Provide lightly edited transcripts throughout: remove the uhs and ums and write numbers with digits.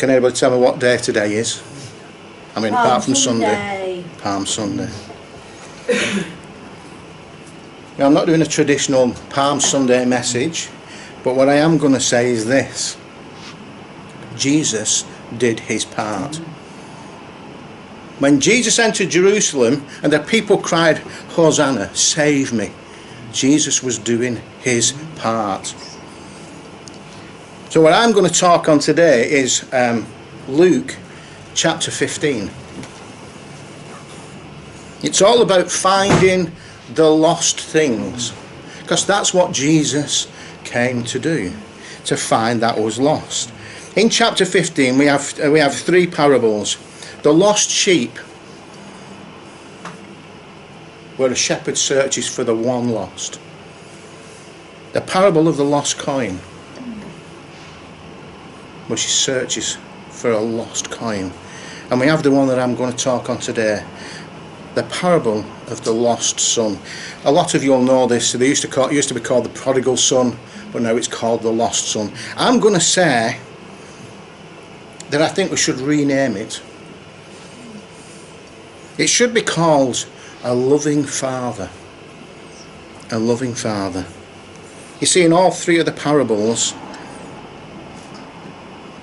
Can anybody tell me what day today is? I mean, Palm apart from Sunday. Palm Sunday. Now, I'm not doing a traditional Palm Sunday message, but what I am going to say is this. Jesus did his part. When Jesus entered Jerusalem and the people cried, Hosanna, save me, Jesus was doing his part. So what I'm going to talk on today is Luke chapter 15. It's all about finding the lost things, because that's what Jesus came to do, to find that was lost. In chapter 15 we have three parables. The lost sheep, where a shepherd searches for the one lost. The parable of the lost coin, where she searches for a lost coin. And we have the one that I'm going to talk on today, the parable of the lost son. A lot of you will know this. It used to be called the Prodigal Son, but now it's called the lost son. I'm going to say that I think we should rename it. It should be called a loving father. A loving father. You see, in all three of the parables,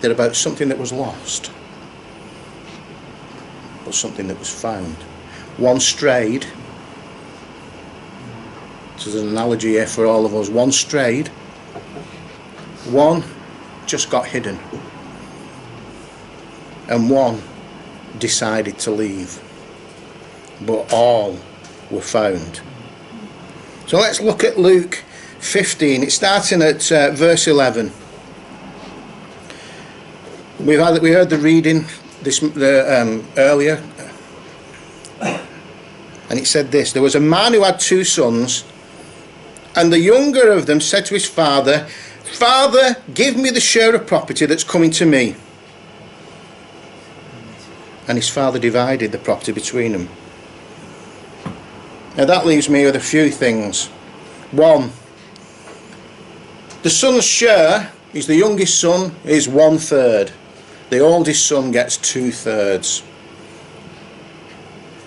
they're about something that was lost, but something that was found. One strayed. So there's an analogy here for all of us. One strayed. One just got hidden. And one decided to leave. But all were found. So let's look at Luke 15. It's starting at verse 11. We heard the reading earlier. And it said this: there was a man who had two sons, and the younger of them said to his father, Father, give me the share of property that's coming to me. And his father divided the property between them. Now that leaves me with a few things. One, the son's share, is the youngest son, is 1/3. The oldest son gets 2/3.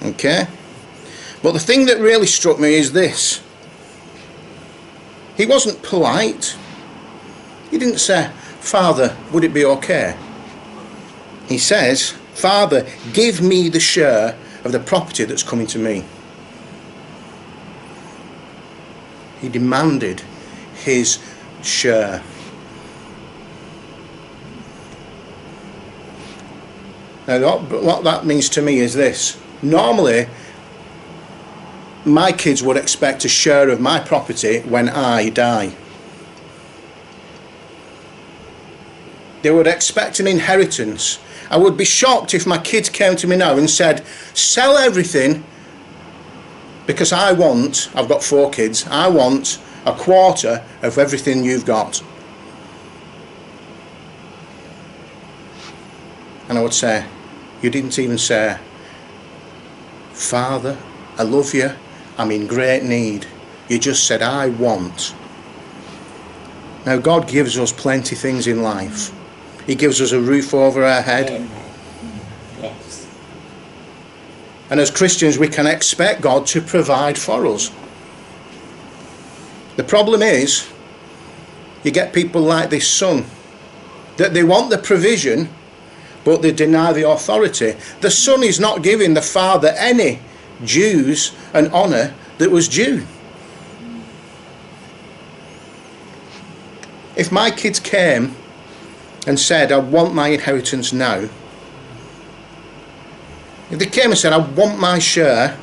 Okay? But the thing that really struck me is this. He wasn't polite. He didn't say, Father, would it be okay? He says, Father, give me the share of the property that's coming to me. He demanded his share. Now what that means to me is this. Normally, my kids would expect a share of my property when I die. They would expect an inheritance. I would be shocked if my kids came to me now and said, sell everything because I've got 4 kids, I want a quarter of everything you've got. And I would say, you didn't even say, Father, I love you, I'm in great need. You just said, I want. Now God gives us plenty of things in life. He gives us a roof over our head. Amen. Yes. And as Christians we can expect God to provide for us. The problem is, you get people like this son, that they want the provision, but they deny the authority. The son is not giving the father any dues and honour that was due. If my kids came and said, I want my inheritance now, if they came and said, I want my share,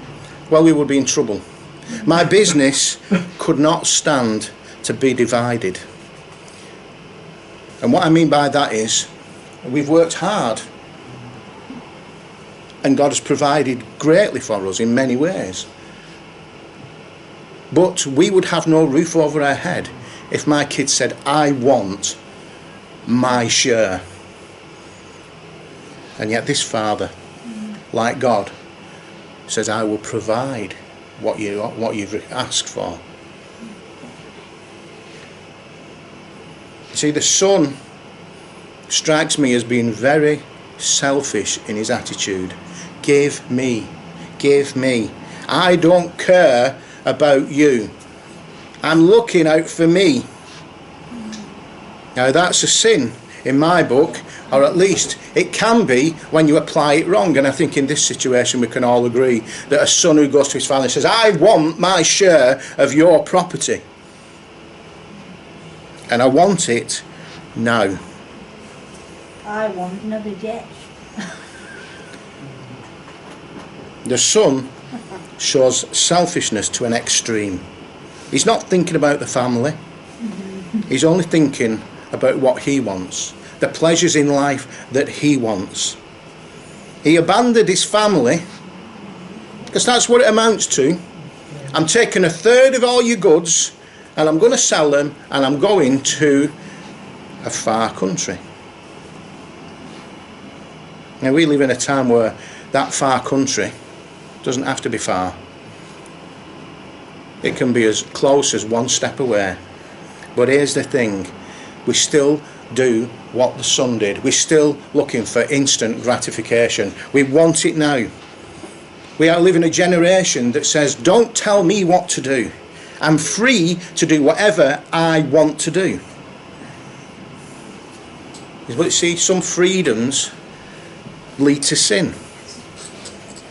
well, we would be in trouble. My business could not stand to be divided. And what I mean by that is, we've worked hard and God has provided greatly for us in many ways. But we would have no roof over our head if my kids said, I want my share. And yet this father, like God, says, I will provide what you've asked for. See, the son strikes me as being very selfish in his attitude. Give me, give me. I don't care about you. I'm looking out for me. Now that's a sin in my book, or at least it can be when you apply it wrong. And I think in this situation we can all agree that a son who goes to his father and says, I want my share of your property, and I want it now. I want another jet. The son shows selfishness to an extreme. He's not thinking about the family. He's only thinking about what he wants, the pleasures in life that he wants. He abandoned his family, because that's what it amounts to. I'm taking a third of all your goods and I'm going to sell them, and I'm going to a far country. Now we live in a time where that far country doesn't have to be far. It can be as close as one step away. But here's the thing, we still do what the son did. We're still looking for instant gratification. We want it now. We are living a generation that says, don't tell me what to do. I'm free to do whatever I want to do. But you see, some freedoms lead to sin.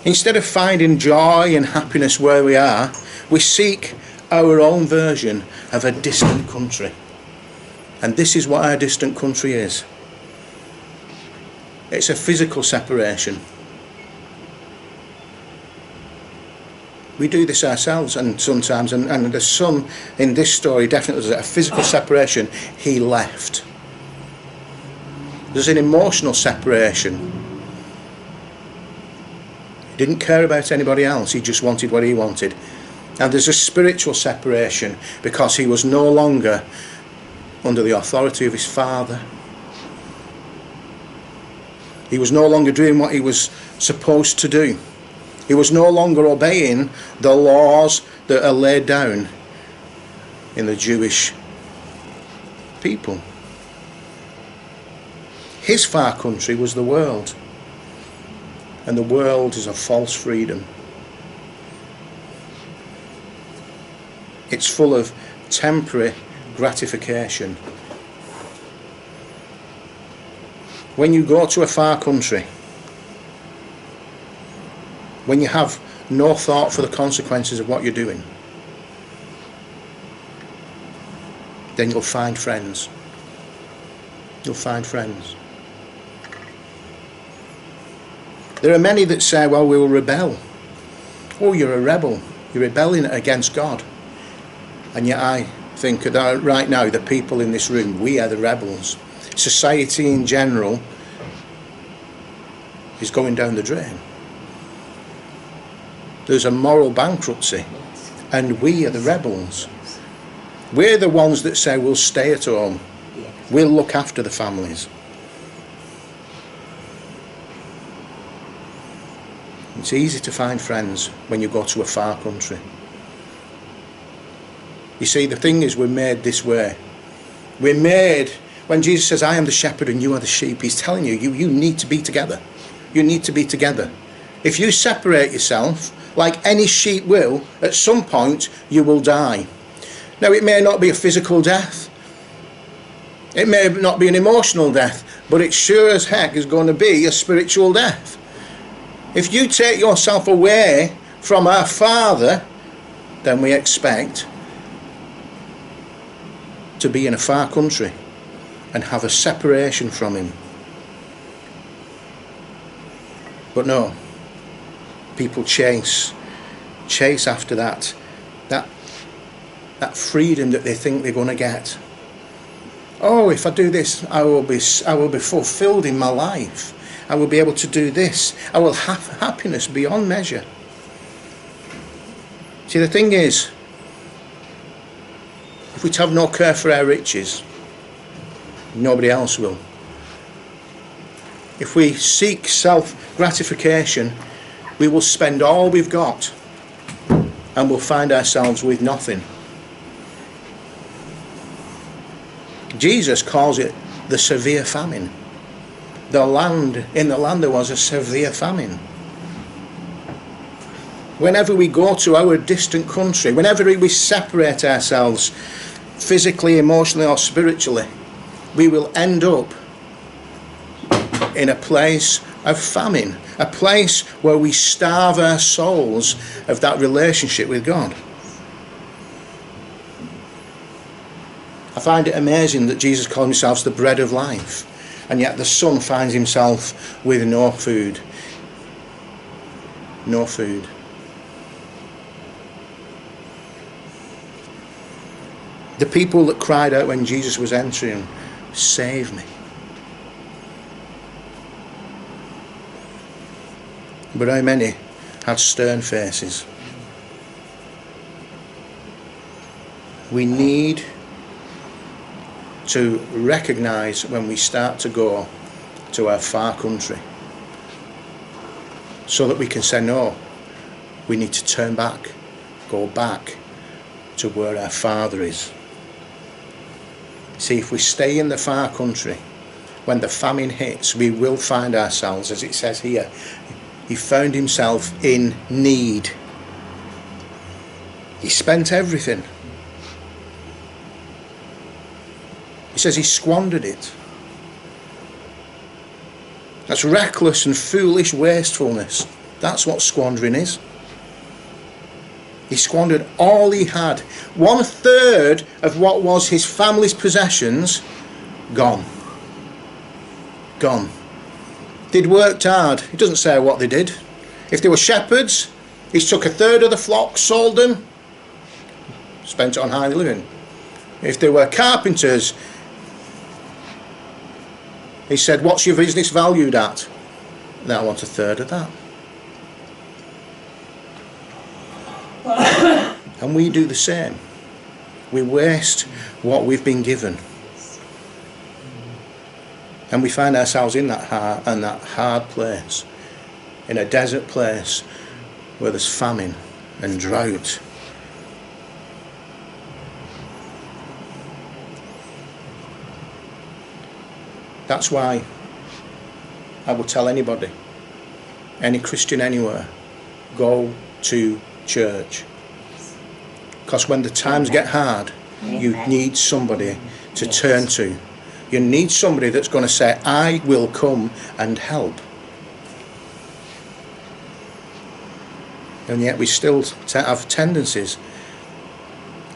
Instead of finding joy and happiness where we are, we seek our own version of a distant country. And this is what our distant country is. It's a physical separation. We do this ourselves, and sometimes, and the son in this story definitely does it. A physical separation. He left. There's an emotional separation. He didn't care about anybody else. He just wanted what he wanted. And there's a spiritual separation, because he was no longer under the authority of his father. He was no longer doing what he was supposed to do. He was no longer obeying the laws that are laid down in the Jewish people. His far country was the world, and the world is a false freedom. It's full of temporary gratification. When you go to a far country, when you have no thought for the consequences of what you're doing, then you'll find friends. You'll find friends. There are many that say, well, we will rebel. Oh, you're a rebel. You're rebelling against God. And yet I think that right now, the people in this room, we are the rebels. Society in general is going down the drain. There's a moral bankruptcy, and we are the rebels. We're the ones that say we'll stay at home. We'll look after the families. It's easy to find friends when you go to a far country. You see, the thing is, we're made this way. We're made, when Jesus says, I am the shepherd and you are the sheep, he's telling you, you need to be together. You need to be together. If you separate yourself, like any sheep will, at some point you will die. Now, it may not be a physical death. It may not be an emotional death, but it sure as heck is going to be a spiritual death. If you take yourself away from our Father, then we expect to be in a far country and have a separation from him. But no, people chase after that freedom that they think they're going to get. Oh, if I do this, I will be fulfilled in my life. I will be able to do this. I will have happiness beyond measure. See, the thing is, if we have no care for our riches, nobody else will. If we seek self-gratification, we will spend all we've got and we'll find ourselves with nothing. Jesus calls it the severe famine. in the land there was a severe famine. Whenever we go to our distant country, whenever we separate ourselves physically, emotionally or spiritually, we will end up in a place of famine, a place where we starve our souls of that relationship with God. I find it amazing that Jesus called himself the bread of life, and yet the Son finds himself with no food. No food. The people that cried out when Jesus was entering, "Save me." But how many had stern faces? We need to recognise when we start to go to our far country, so that we can say, no, we need to turn back, go back to where our Father is. See, if we stay in the far country, when the famine hits, we will find ourselves, as it says here, he found himself in need. He spent everything. He says he squandered it. That's reckless and foolish wastefulness. That's what squandering is. He squandered all he had. 1/3 of what was his family's possessions, gone. Gone. They'd worked hard. It doesn't say what they did. If they were shepherds, he took 1/3 of the flock, sold them, spent it on high living. If they were carpenters, he said, "What's your business valued at?" "Now I want 1/3 of that." And we do the same. We waste what we've been given. And we find ourselves in that hard place, in a desert place where there's famine and drought. That's why I would tell anybody, any Christian anywhere, go to church. Because when the times get hard, you need somebody to turn to. You need somebody that's going to say, "I will come and help." And yet we still have tendencies.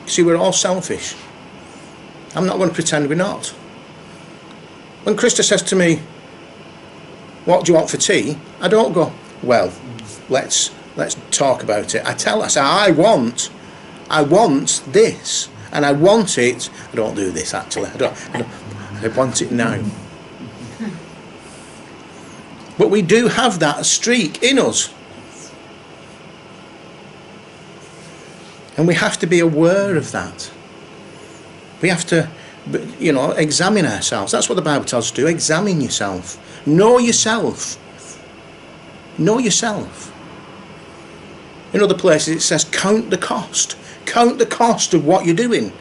See, we're all selfish. I'm not going to pretend we're not. When Krista says to me, "What do you want for tea?" I don't go, "Well, let's talk about it." I tell her, I say, I want this, and I want it. I don't do this actually. I want it now. But we do have that streak in us, and we have to be aware of that. We have to, examine ourselves. That's what the Bible tells us to do. Examine yourself. Know yourself. Know yourself. In other places it says, count the cost. Count the cost of what you're doing.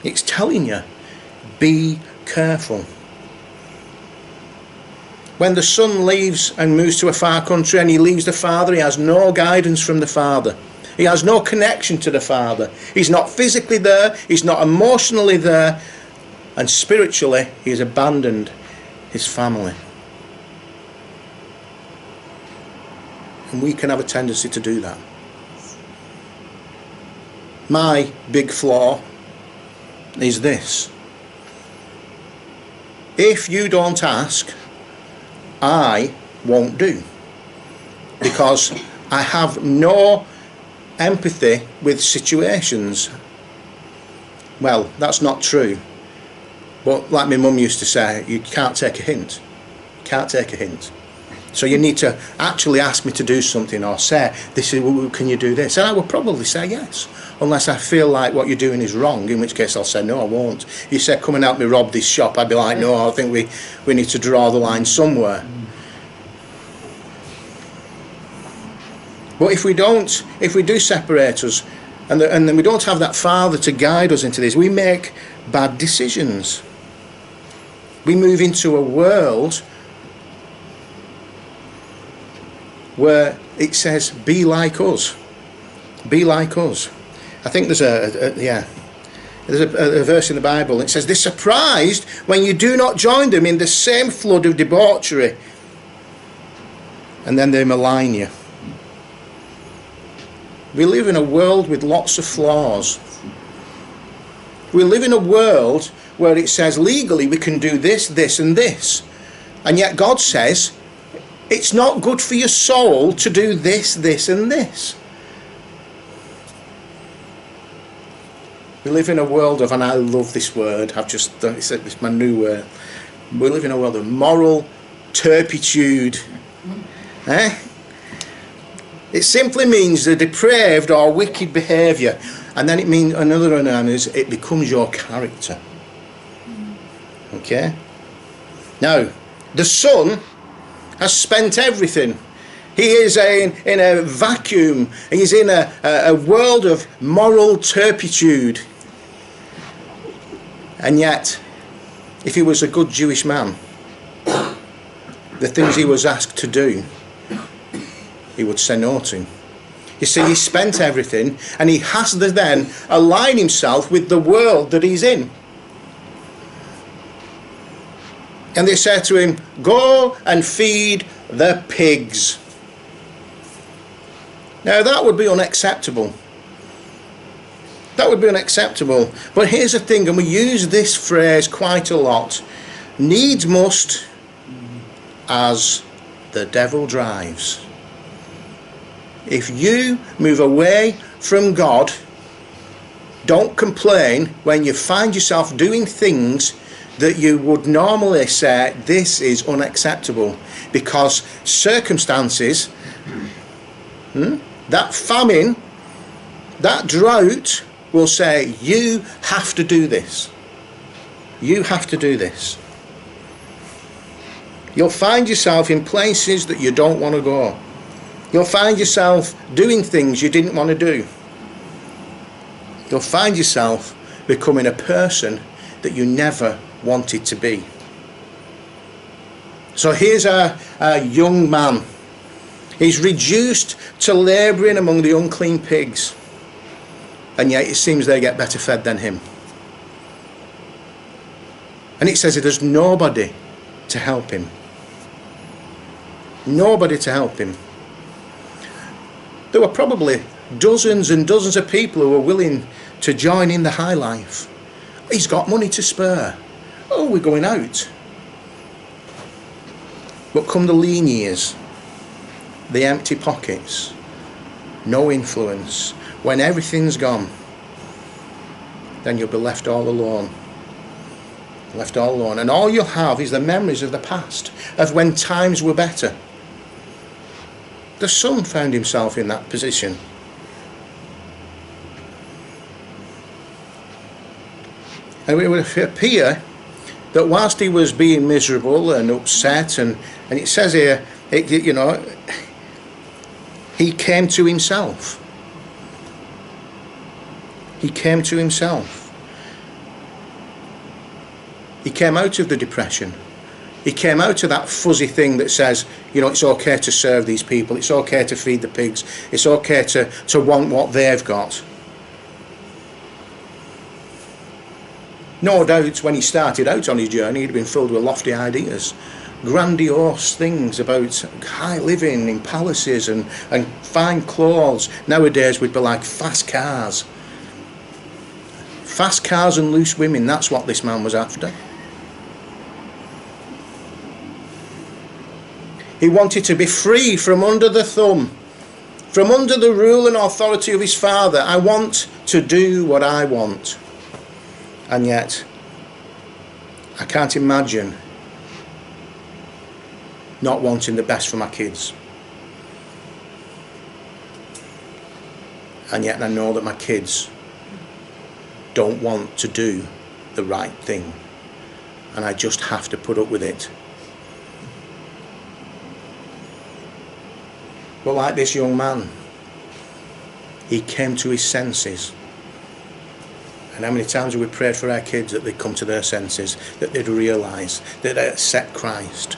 It's telling you, be careful. When the son leaves and moves to a far country and he leaves the father, he has no guidance from the father. He has no connection to the father. He's not physically there. He's not emotionally there. And spiritually, he has abandoned his family. And we can have a tendency to do that. My big flaw is this: if you don't ask, I won't do, because I have no empathy with situations. Well, that's not true, but like my mum used to say, you can't take a hint. Can't take a hint. So you need to actually ask me to do something, or say, can you do this? And I would probably say yes, unless I feel like what you're doing is wrong, in which case I'll say no, I won't. If you say, come and help me rob this shop, I'd be like, no, I think we need to draw the line somewhere. But if we do separate us, and then we don't have that father to guide us into this, we make bad decisions. We move into a world where it says, be like us. Be like us. I think there's there's a verse in the Bible. It says, they're surprised when you do not join them in the same flood of debauchery. And then they malign you. We live in a world with lots of flaws. We live in a world where it says legally we can do this, this and this. And yet God says it's not good for your soul to do this, this and this. We live in a world of, and I love this word, it's my new word. We live in a world of moral turpitude. It simply means the depraved or wicked behaviour. And then it means, another one is, it becomes your character. Okay? Now, the Son has spent everything. He is in a vacuum. He's in a world of moral turpitude. And yet, if he was a good Jewish man, the things he was asked to do, he would say no to. You see, he spent everything, and he has to then align himself with the world that he's in. And they said to him, go and feed the pigs. Now that would be unacceptable. That would be unacceptable. But here's the thing, and we use this phrase quite a lot. Needs must, as the devil drives. If you move away from God, don't complain when you find yourself doing things that you would normally say, this is unacceptable. Because circumstances, that famine, that drought will say, you have to do this. You have to do this. You'll find yourself in places that you don't want to go. You'll find yourself doing things you didn't want to do. You'll find yourself becoming a person that you never wanted to be. So here's a young man. He's reduced to labouring among the unclean pigs. And yet it seems they get better fed than him. And it says that there's nobody to help him. Nobody to help him. There were probably dozens and dozens of people who were willing to join in the high life. He's got money to spare. Oh, we're going out. But come the lean years, the empty pockets, no influence, when everything's gone, then you'll be left all alone. Left all alone. And all you'll have is the memories of the past, of when times were better. The son found himself in that position. And it would appear that whilst he was being miserable and upset, and it says here, he came to himself. He came to himself. He came out of the depression. He came out of that fuzzy thing that says, it's okay to serve these people, it's okay to feed the pigs, it's okay to want what they've got. No doubt when he started out on his journey, he'd been filled with lofty ideas, grandiose things about high living in palaces and fine clothes. Nowadays we'd be like fast cars. Fast cars and loose women, that's what this man was after. He wanted to be free from under the thumb, from under the rule and authority of his father. I want to do what I want. And yet, I can't imagine not wanting the best for my kids. And yet I know that my kids don't want to do the right thing. And I just have to put up with it. But like this young man, he came to his senses. And how many times have we prayed for our kids that they'd come to their senses, that they'd realise, that they'd accept Christ?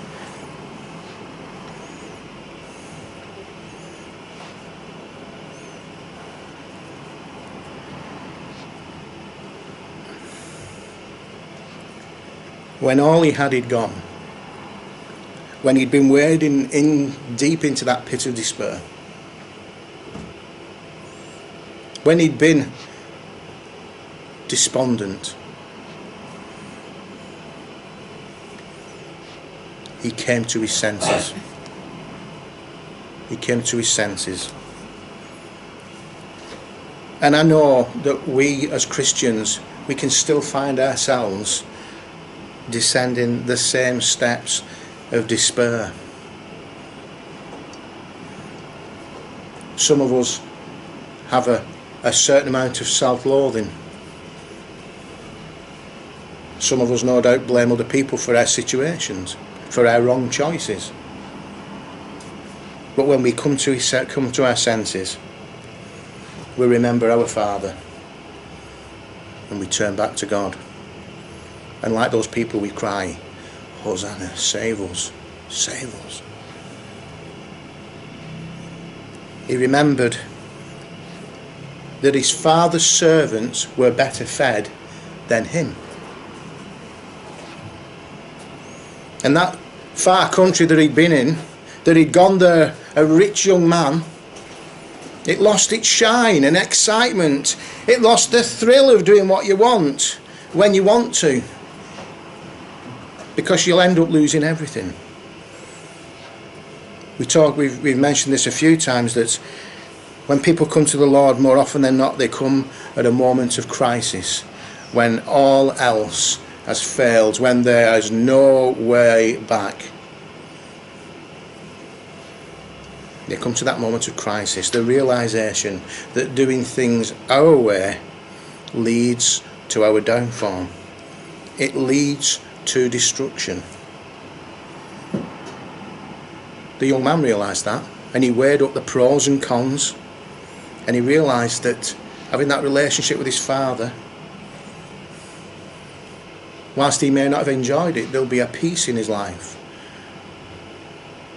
When all he had he'd gone, when he'd been wading in deep into that pit of despair, when he'd been despondent, he came to his senses. He came to his senses. And I know that we as Christians, we can still find ourselves descending the same steps of despair. Some of us have a certain amount of self-loathing. Some of us no doubt blame other people for our situations, for our wrong choices. But when we come to our senses, we remember our Father and we turn back to God. And like those people, we cry, Hosanna, save us, save us. He remembered that his father's servants were better fed than him. And that far country that he'd been in, that he'd gone there, a rich young man, it lost its shine and excitement. It lost the thrill of doing what you want when you want to, because you'll end up losing everything. We've mentioned this a few times, that when people come to the Lord, more often than not, they come at a moment of crisis, when all else has failed, when there is no way back. They come to that moment of crisis, the realisation that doing things our way leads to our downfall. It leads to destruction. The young man realised that, and he weighed up the pros and cons, and he realised that having that relationship with his father, whilst he may not have enjoyed it, there'll be a peace in his life.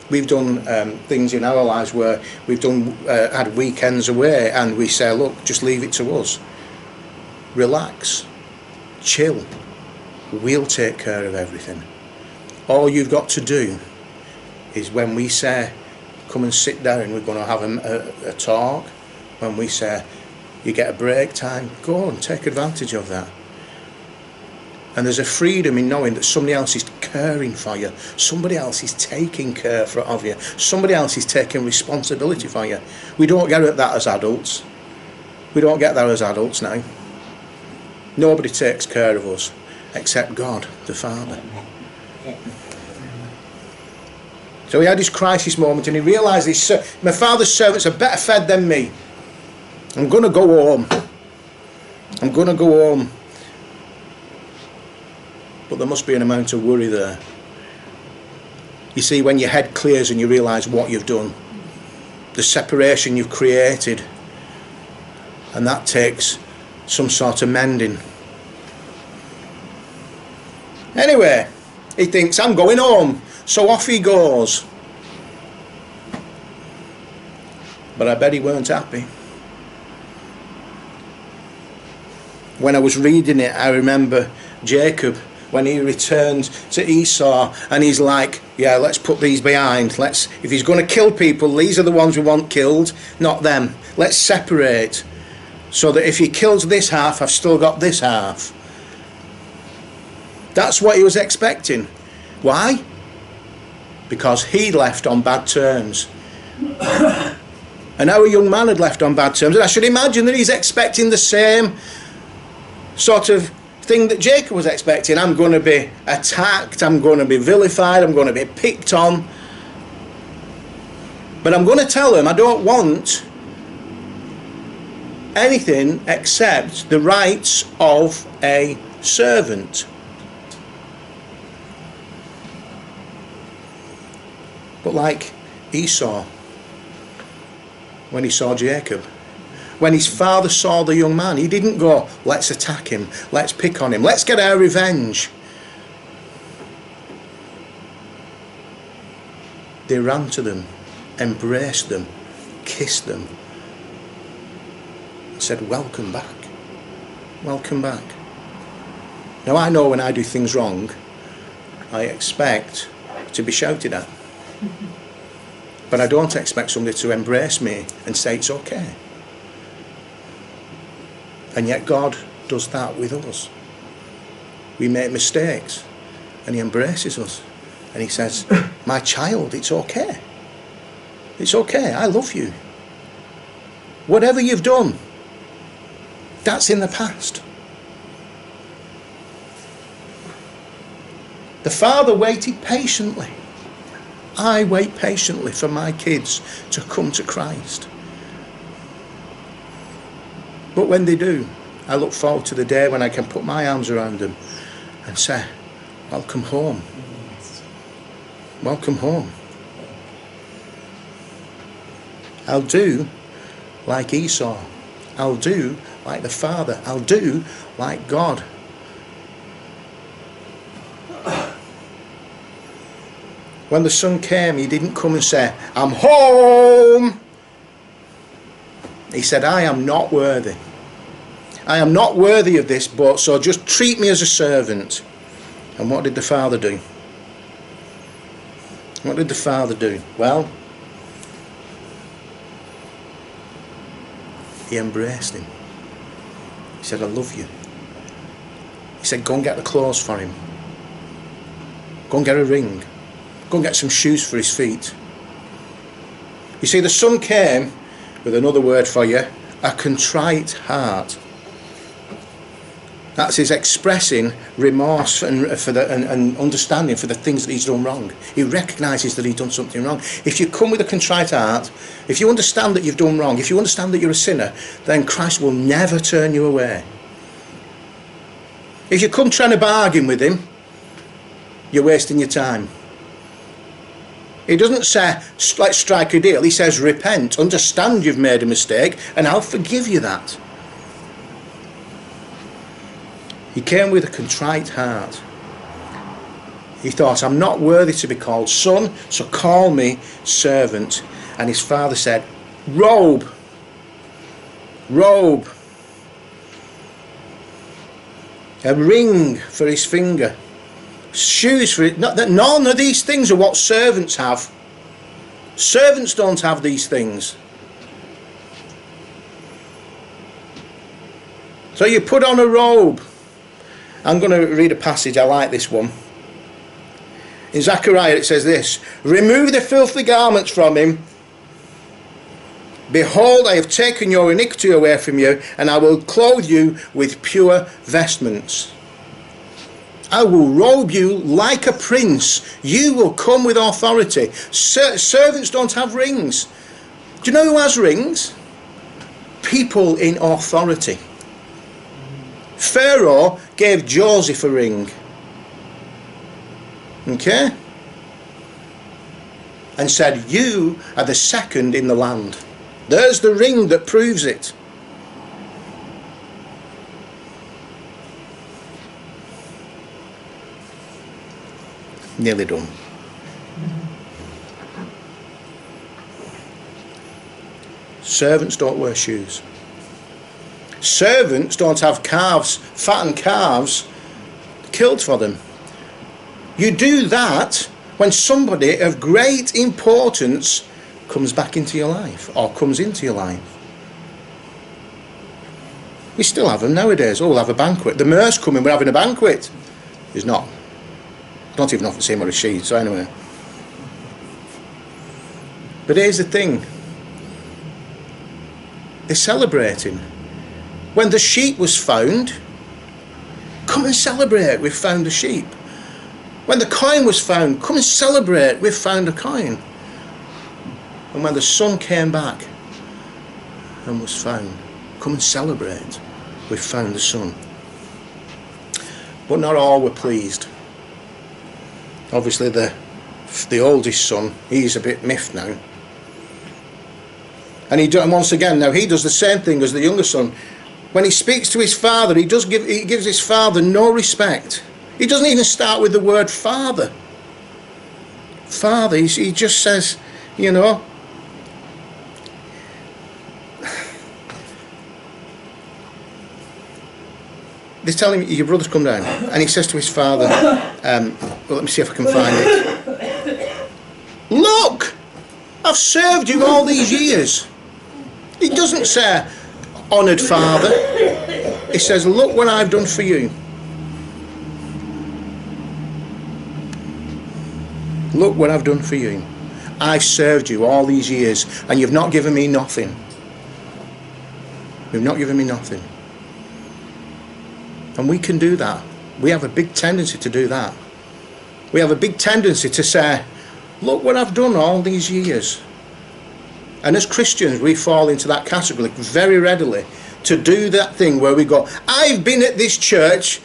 We've done things in our lives where we've had weekends away, and we say, look, just leave it to us. Relax, chill. We'll take care of everything. All you've got to do is, when we say come and sit down, we're going to have a talk, when we say you get a break time, go and take advantage of that. And there's a freedom in knowing that somebody else is caring for you, somebody else is taking care of you, somebody else is taking responsibility for you. We don't get that as adults. We don't get that as adults now. Nobody takes care of us except God the Father. So he had his crisis moment, and he realised my father's servants are better fed than me. I'm going to go home. I'm going to go home. But there must be an amount of worry there. You see, when your head clears and you realise what you've done, the separation you've created, and that takes some sort of mending. Anyway, he thinks, I'm going home. So off he goes. But I bet he weren't happy. When I was reading it, I remember Jacob, when he returned to Esau, and he's like, yeah, let's put these behind. If he's going to kill people, these are the ones we want killed, not them. Let's separate, so that if he kills this half, I've still got this half. That's what he was expecting. Why? Because he left on bad terms. And our young man had left on bad terms. And I should imagine that he's expecting the same sort of thing that Jacob was expecting. I'm going to be attacked, I'm going to be vilified, I'm going to be picked on. But I'm going to tell him I don't want anything except the rights of a servant. But like Esau, when he saw Jacob, When his father saw the young man, he didn't go, let's attack him, let's pick on him, let's get our revenge. They ran to them, embraced them, kissed them, and said, welcome back, welcome back. Now I know when I do things wrong, I expect to be shouted at. But I don't expect somebody to embrace me and say it's okay. And yet God does that with us. We make mistakes and he embraces us. And he says, my child, it's okay. It's okay, I love you. Whatever you've done, that's in the past. The father waited patiently. I wait patiently for my kids to come to Christ. But when they do, I look forward to the day when I can put my arms around them and say, welcome home. Welcome home. I'll do like Esau. I'll do like the Father. I'll do like God. When the son came, he didn't come and say, I'm home. He said, I am not worthy. I am not worthy of this, but so just treat me as a servant. And what did the father do? What did the father do? Well, he embraced him. He said, I love you. He said, go and get the clothes for him. Go and get a ring. Go and get some shoes for his feet. You see, the son came with another word for you, a contrite heart. That's his expressing remorse and understanding for the things that he's done wrong. He recognises that he's done something wrong. If you come with a contrite heart, if you understand that you've done wrong, if you understand that you're a sinner, then Christ will never turn you away. If you come trying to bargain with him, you're wasting your time. He doesn't say, let's strike a deal. He says, repent, understand you've made a mistake, and I'll forgive you that. He came with a contrite heart. He thought, I'm not worthy to be called son, so call me servant. And his father said, robe, robe, a ring for his finger, shoes for it. None of these things are what servants have. Servants don't have these things. So you put on a robe. I'm going to read a passage, I like this one. In Zechariah it says this, remove the filthy garments from him. Behold, I have taken your iniquity away from you, and I will clothe you with pure vestments. I will robe you like a prince. You will come with authority. Servants don't have rings. Do you know who has rings? People in authority. Pharaoh gave Joseph a ring. Okay? And said, you are the second in the land. There's the ring that proves it. Nearly done. Servants don't wear shoes. Servants don't have calves, fattened calves, killed for them. You do that when somebody of great importance comes back into your life, or comes into your life. We still have them nowadays. Oh, we'll have a banquet. The mayor's coming, we're having a banquet. He's not. Don't even often see him on a sheet, so anyway. But here's the thing. They're celebrating. When the sheep was found, come and celebrate, we've found a sheep. When the coin was found, come and celebrate, we've found a coin. And when the son came back and was found, come and celebrate, we've found the son. But not all were pleased. Obviously the oldest son, he's a bit miffed now. And once again, now he does the same thing as the younger son. When he speaks to his father, he gives his father no respect. He doesn't even start with the word father. Father, he just says, you know. They tell him, your brother's come down. And he says to his father, well, let me see if I can find it. Look, I've served you all these years. He doesn't say, honoured father. He says, look what I've done for you. Look what I've done for you. I've served you all these years and you've not given me nothing. You've not given me nothing. And we can do that. We have a big tendency to do that. We have a big tendency to say, look what I've done all these years. And as Christians, we fall into that category very readily, to do that thing where we go, I've been at this church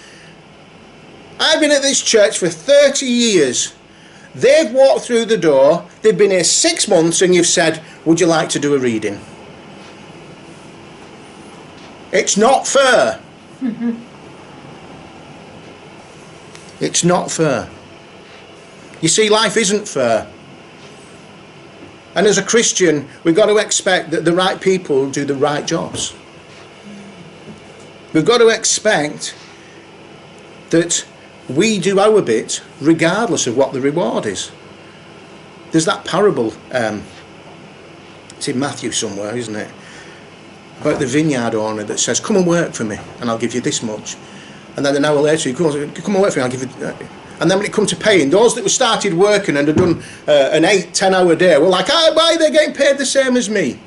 for 30 years. They've walked through the door, they've been here 6 months, and you've said, would you like to do a reading? It's not fair. It's not fair. You see, life isn't fair. And as a Christian, we've got to expect that the right people do the right jobs. We've got to expect that we do our bit regardless of what the reward is. There's that parable, it's in Matthew somewhere, isn't it? About the vineyard owner that says, come and work for me and I'll give you this much. And then an hour later he goes, come and work for me, I'll give you... And then when it comes to paying, those that were started working and had done an 8-10 hour day were like, why are they getting paid the same as me?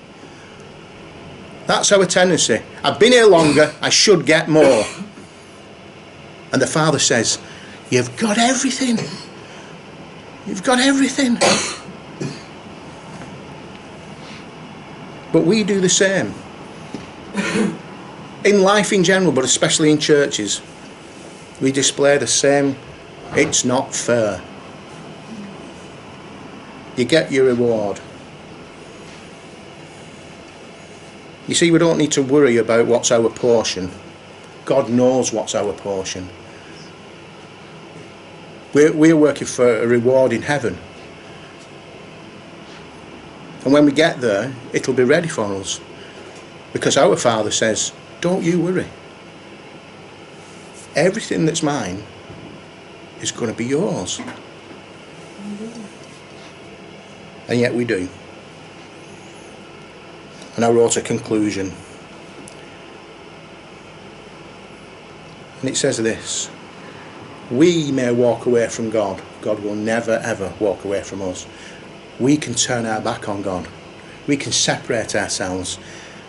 That's our tendency. I've been here longer, I should get more. And the father says, you've got everything. You've got everything. But we do the same. In life in general, but especially in churches, we display the same. It's not fair. You get your reward. You see, we don't need to worry about what's our portion. God knows what's our portion. We're working for a reward in heaven. And when we get there, it'll be ready for us. Because our Father says, don't you worry. Everything that's mine is going to be yours. And yet we do. And I wrote a conclusion. And it says this: we may walk away from God. God will never ever walk away from us. We can turn our back on God. We can separate ourselves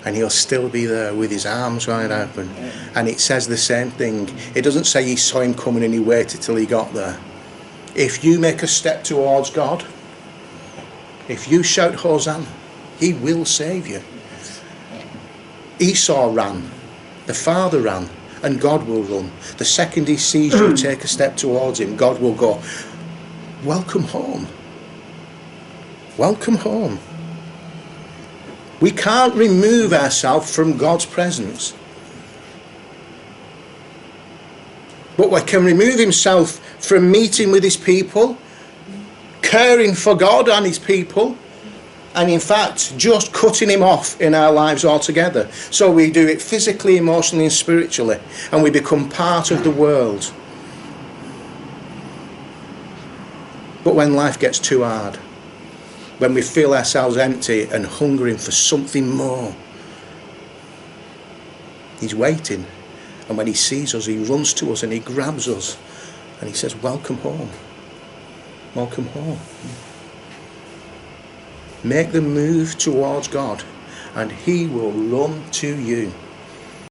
and he'll still be there with his arms wide open. And it says the same thing. It doesn't say he saw him coming and he waited till he got there. If you make a step towards God, if you shout Hosanna, he will save you. Esau ran, the father ran, and God will run. The second he sees you take a step towards him, God will go, welcome home. Welcome home. We can't remove ourselves from God's presence. But we can remove himself from meeting with his people, caring for God and his people, and in fact just cutting him off in our lives altogether. So we do it physically, emotionally and spiritually, and we become part of the world. But when life gets too hard, when we feel ourselves empty and hungering for something more, he's waiting. And when he sees us, he runs to us and he grabs us and he says, welcome home. Welcome home. Make the move towards God and he will run to you.